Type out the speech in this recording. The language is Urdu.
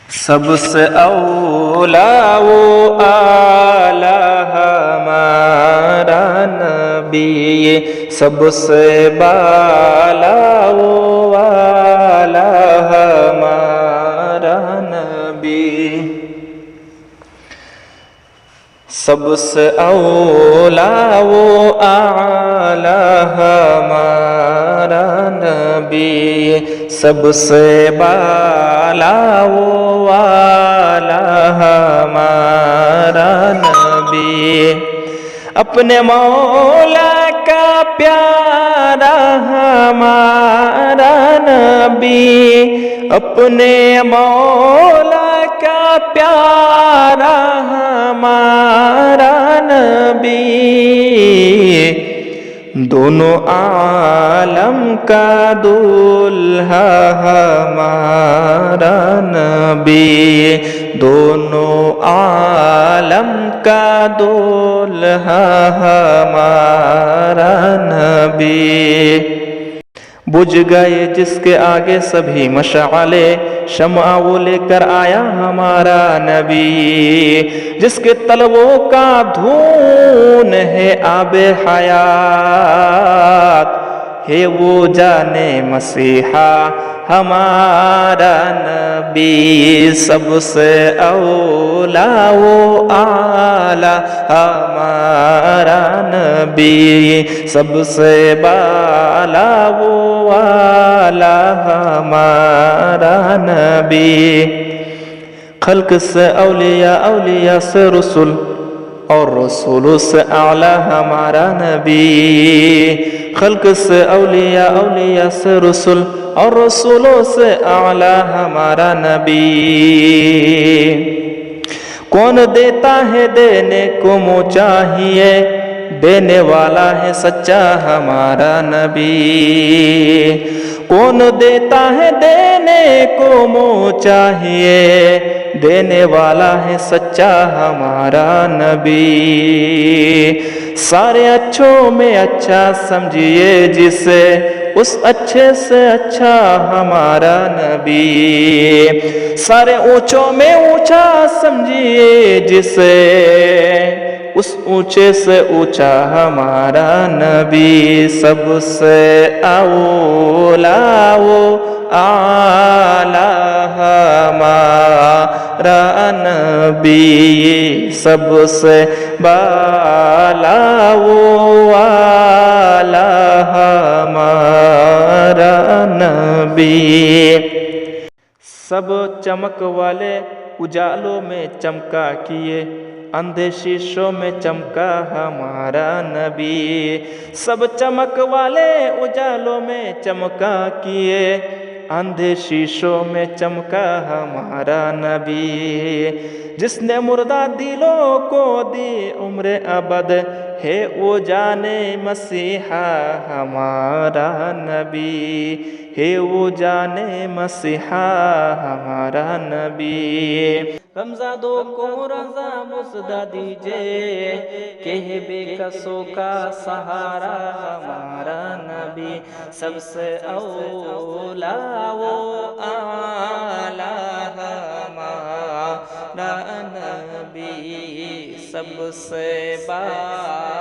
سب سے اولا وہ اعلیٰ ہمارا نبی، سب سے بالا وہ اعلیٰ ہمارا نبی، سب سے اولا وہ اعلیٰ ہمارا نبی، سب سے بالا وہ اعلیٰ ہمارا نبی، اپنے مولا کا پیارا ہمارا نبی، اپنے مولا کا پیارا ہمارا نبی، دونوں عالم کا دولہا ہمارا نبی، دونوں عالم کا دولہا ہمارا نبی، بجھ گئے جس کے آگے سبھی مشعلے، شمع وہ لے کر آیا ہمارا نبی، جس کے طلبوں کا دھون ہے آب حیات، ہے وہ جانے مسیحا ہمارا نبی، سب سے اولا وہ اعلیٰ ہمارا نبی، سب سے بالا وہ اعلیٰ ہمارا نبی، خلق سے اولیاء، اولیاء سے رسول، اور رسولوں سے اعلیٰ ہمارا نبی، خلق سے اولیاء، اولیاء سے رسول، اور رسولوں سے اعلیٰ ہمارا نبی، کون دیتا ہے دینے کو منہ چاہیے، دینے والا ہے سچا ہمارا نبی، کون دیتا ہے دینے کو منہ چاہیے، دینے والا ہے سچا ہمارا نبی، سارے اچھوں میں اچھا سمجھیے جسے، اس اچھے سے اچھا ہمارا نبی، سارے اونچوں میں اونچا سمجھیے جسے، اس اونچے سے اونچا ہمارا نبی، سب سے اولا وہ اعلیٰ ہمارا نبی، سب سے بالا وہ اعلیٰ ہمارا نبی، سب چمک والے اجالوں میں چمکا کیے، اندھے شیشوں میں چمکا ہمارا نبی، سب چمک والے اجالوں میں چمکا کیے، اندھے شیشوں میں چمکا ہمارا نبی، جس نے مردہ دلوں کو دی عمر ابد، ہے وہ جانے مسیحا ہمارا نبی، ہے وہ جانے مسیحا ہمارا نبی، غمزادوں کو رضا مزدہ دیجئے، کہ بے کسوں کا سہارا ہمارا نبی، سب سے اولا وہ اعلیٰ ہمارا نبی، سب سے بالا